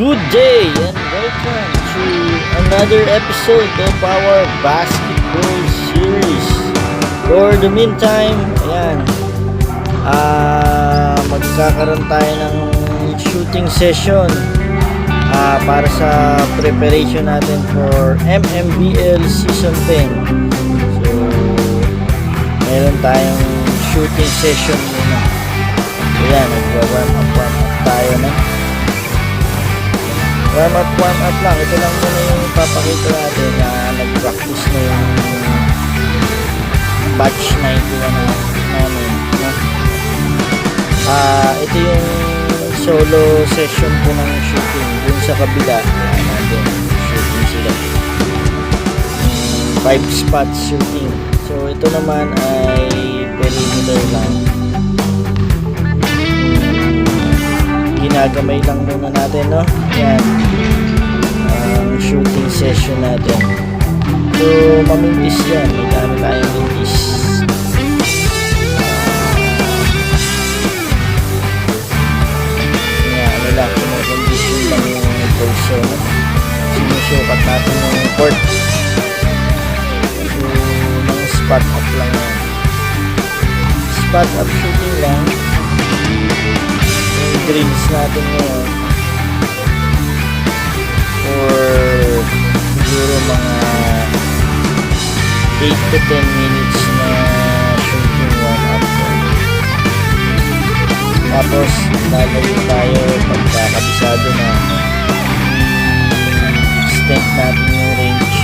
Good day and welcome to another episode of our basketball series. For the meantime, ayan, magkakaroon tayo ng shooting session para sa preparation natin for MMBL Season 10. So, meron tayong shooting session muna. Ayan, nagwa-warm up tayo na. Warm up lang. Ito lang muna yung papakita natin na nag-practice na yung batch 91 namin. Ito yung solo session ko ng shooting. Dun sa kabila, natin shooting sila. 5 spots shooting. So, ito naman ay perimeter lang. Ginagamay lang muna natin, no? Yan ang shooting session natin. So mamintis yan, may dami tayong mintis. Ano lang, kinakondisyon lang yung pulso, no? Sinusukat natin yung court. So mga spot up lang yan. Spot up shooting lang. Drills natin ngayon for siguro mga 8 to 10 minutes na shooting warm up. Tapos lalayo tayo pagkakabisado na extend natin yung range.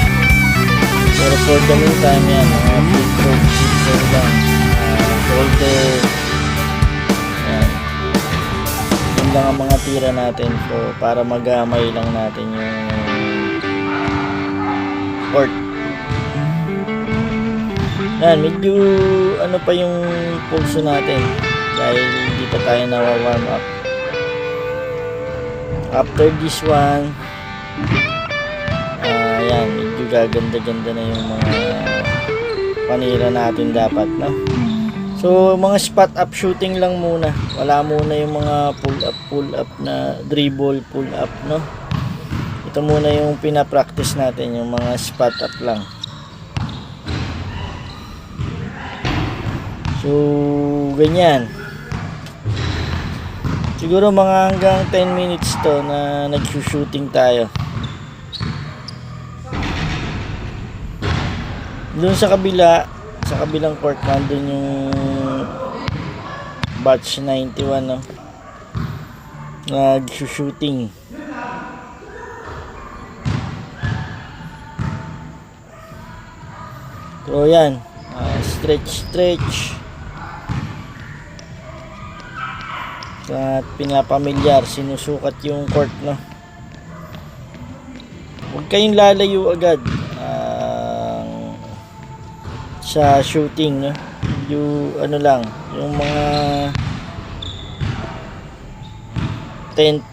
Pero for the meantime yan, mga free throw lang, shoulder, lang ang mga tira natin so para magamay lang natin yung court. Yan, medyo ano pa yung pulso natin dahil hindi pa tayo nawa-warm up. After this one, yan, medyo gaganda-ganda na yung mga panira natin dapat, no? So, mga spot up shooting lang muna. Wala muna yung mga pull up na dribble, pull up, no? Ito muna yung pinapractice natin, yung mga spot up lang. So, ganyan. Siguro mga hanggang 10 minutes to na nag-shooting tayo. Doon sa kabilang court nandun yung batch 91, no? Nag-shooting. So yan, stretch at pinapamilyar, sinusukat yung court, no? Huwag kayong lalayo agad sa shooting, no? Yung ano lang, yung mga 10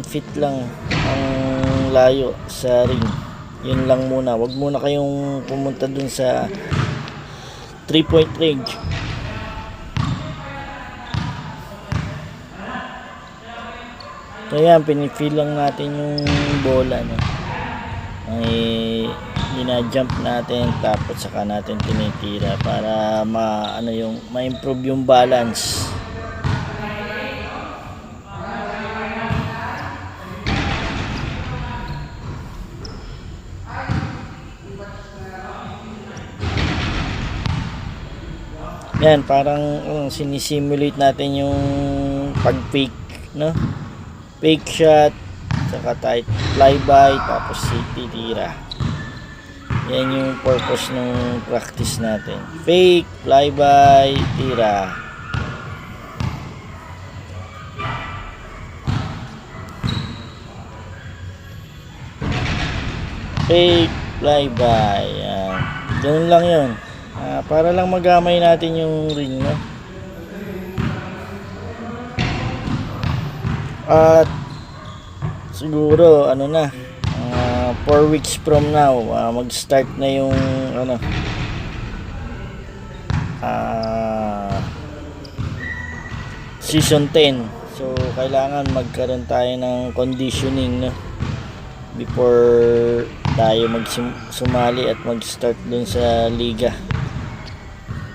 feet lang ang layo sa ring. Yun lang muna. Wag muna kayong pumunta dun sa 3-point range. So yan, pinifeel lang natin yung bola, no? Ay ina-jump natin tapos saka natin tinitira para ma-improve yung balance. Yan, parang sinisimulate natin yung pag-fake, no? Fake shot, saka tight flyby, tapos titira. Yan yung purpose ng practice natin. Fake, flyby, tira. Fake, flyby. Yan. Ganun lang yun. Para lang magamay natin yung ring, no? At siguro, 4 weeks from now, mag-start na yung season 10. So kailangan magkaroon tayo ng conditioning, no? Before tayo sumali at mag-start dun sa liga.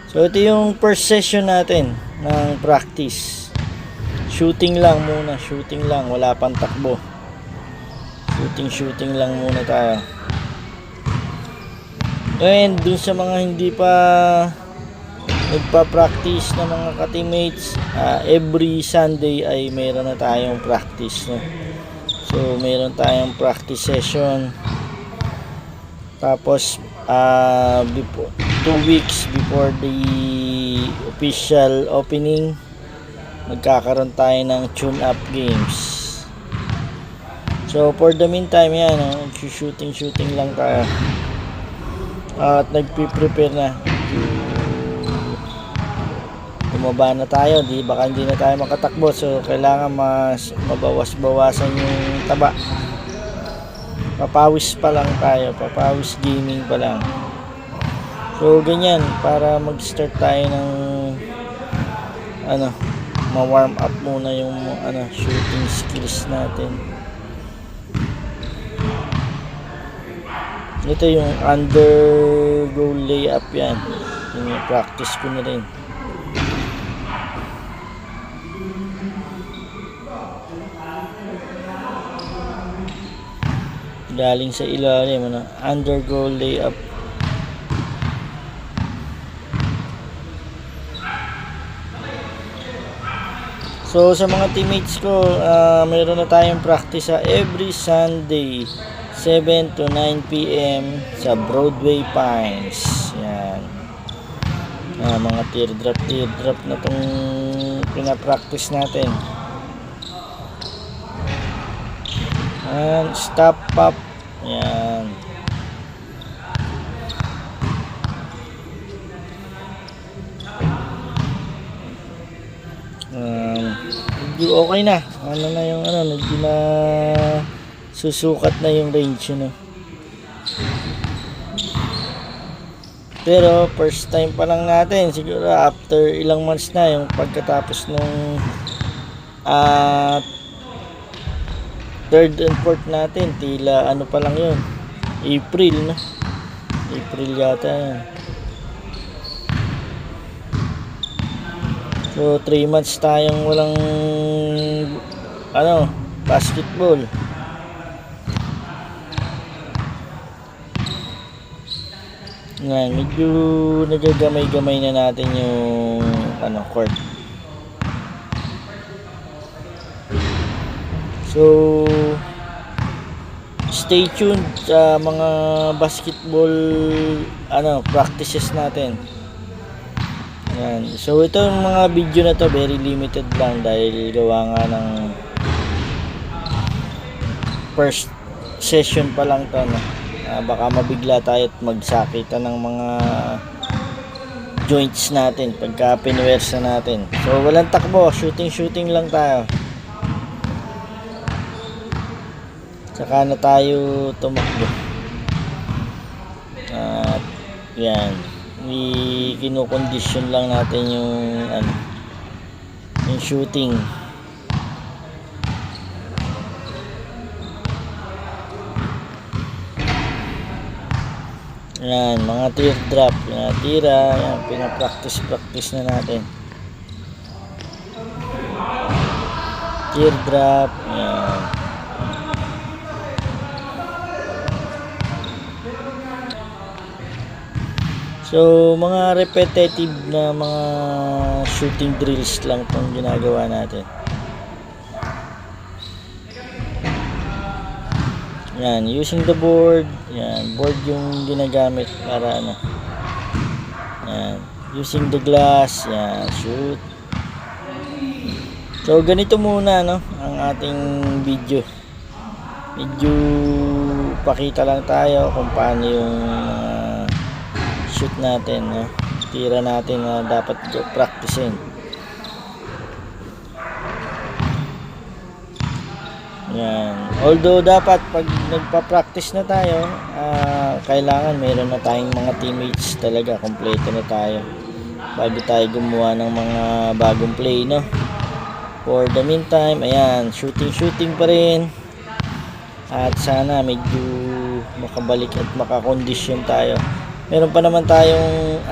So ito yung first session natin ng practice. Shooting lang muna, shooting lang, wala pang takbo. Shooting lang muna tayo. And dun sa mga hindi pa nagpa-practice na mga ka-teammates, every Sunday ay mayroon na tayong practice, no? So mayroon tayong practice session. Tapos before 2 weeks before the official opening, magkakaroon tayo ng tune-up games. So for the meantime, yan, shooting lang tayo. At nagpi-prepare na. Bumaba na tayo, baka hindi na tayo makatakbo, so kailangan mabawas-bawasan yung taba. Papawis pa lang tayo, papawis gaming pa lang. So ganyan, para mag-start tayo ng ma-warm up muna yung shooting skills natin. Ito yung under goal layup, yan. Yung practice ko na rin. Galing sa ilalim, under goal layup. So sa mga teammates ko, mayroon na tayong practice sa every Sunday 7 to 9 PM sa Broadway Pines. Yan. Mga teardrop na tong pinapractice natin. And stop up. Yan. Okay na. Na yung medyo na susukat na yung range, Pero first time pa lang natin, siguro after ilang months na, yung pagkatapos nung third and fourth natin, tila pa lang yun, April, April yata yun. So 3 months tayong walang basketball. Ngayon, medyo nagagamay-gamay na natin yung court. So stay tuned sa mga basketball practices natin. Yan. So itong mga video na to very limited lang dahil gawa nga ng first session pa lang to, baka mabigla tayo at magsakitan ng mga joints natin pagka pinwersa natin. So walang takbo, shooting lang tayo. Saka na tayo tumakbo. At yan, kinukondisyon lang natin yung shooting. Yan, mga teardrop, tira, yan, pinapractice na natin. Teardrop, yan. So mga repetitive na mga shooting drills lang itong ginagawa natin. Yan, using the board. Yan, board yung ginagamit para yan, using the glass. Yan, shoot. So ganito muna ang ating video. Medyo pakita lang tayo kung paano yung shoot natin, tira natin na dapat practicein. Yan. Although dapat pag nagpa-practice na tayo, kailangan meron na tayong mga teammates talaga, kompleto na tayo bago tayo gumawa ng mga bagong play, For the meantime, ayan, shooting pa rin. At sana medyo makabalik at makakondisyon tayo. Meron pa naman tayong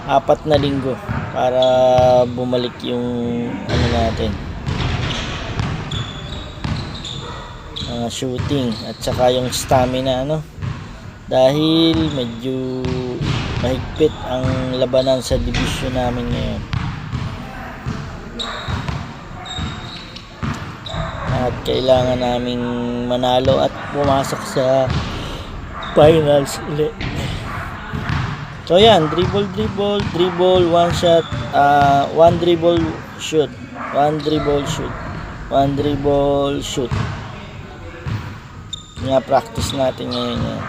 4 na linggo para bumalik yung natin, shooting at saka yung stamina, dahil medyo mahigpit ang labanan sa division namin ngayon. At kailangan naming manalo at pumasok sa finals ulit. So yan, dribble, one shot, one dribble, shoot, one dribble, shoot, one dribble, shoot. Nga practice natin ngayon yan.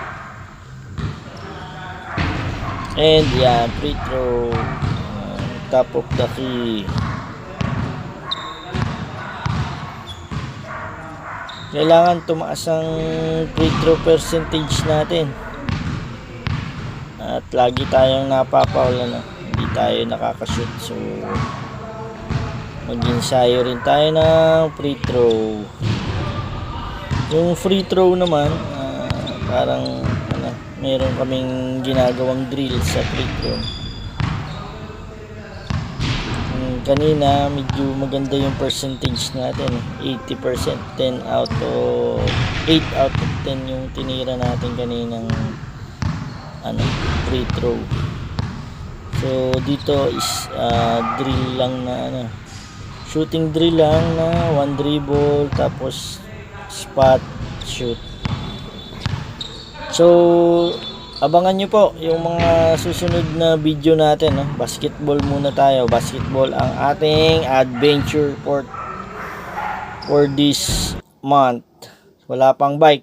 And yan, free throw, top of the key. Kailangan tumaas ang free throw percentage natin. At lagi tayong napapaul, hindi tayo nakakashoot. So mag-ensayo rin tayo ng free throw. Yung free throw naman, parang meron kaming ginagawang drill sa free throw. Kanina medyo maganda yung percentage natin, 80%, 8 out of 10 yung tinira natin kaninang free throw. So dito is drill lang na shooting drill lang na one dribble tapos spot shoot. So abangan nyo po yung mga susunod na video natin, basketball muna tayo. Basketball ang ating adventure for this month. Wala pang bike,